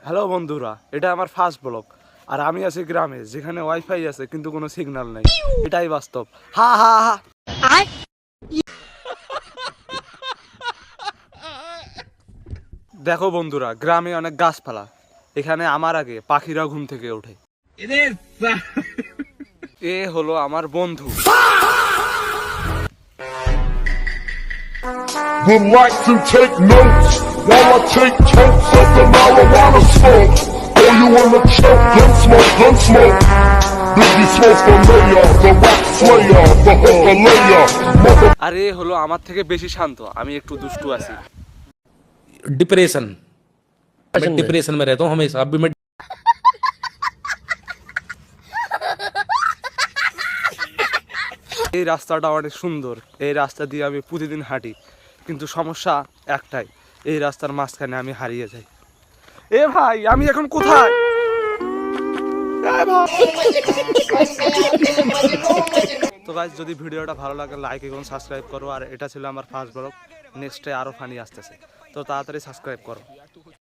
Hello বন্ধুরা, এটা আমার ফার্স্ট ব্লগ। আর আমি আছি গ্রামে, যেখানে ওয়াইফাই আছে কিন্তু কোনো সিগন্যাল নেই। এটাই বাস্তব। হা হা হা। দেখো বন্ধুরা, গ্রামে অনেক গাছপালা। এখানে আমার আগে পাখিরা ঘুম থেকে ওঠে। এ হলো আমার বন্ধু। Would like to take notes while I take totes of the marijuana smoke. Oh, you wanna choke? Gun smoke. Biggie smoke for mayor, the rap slayer, the hooker layer. আর এ হলো আমার থেকে বেশি শান্ত। আমি একটু দুষ্টু আছি। डिप्रेशन मैं डिप्रेशन में रहता हूँ हमेशा। अभी मैं এই রাস্তাটা অনেক সুন্দর। এই রাস্তা দিয়ে আমি প্রতিদিন হাঁটি, কিন্তু সমস্যা একটাই, এই রাস্তার মাঝখানে আমি হারিয়ে যাই। এ ভাই, আমি এখন কোথায়? তো গাইস, যদি ভিডিওটা ভালো লাগে লাইক এবং সাবস্ক্রাইব করো। আর এটা ছিল আমার ফার্স্ট ব্লগ। নেক্সটে আরো ফানি আসতেছে, তো তাড়াতাড়ি সাবস্ক্রাইব করো।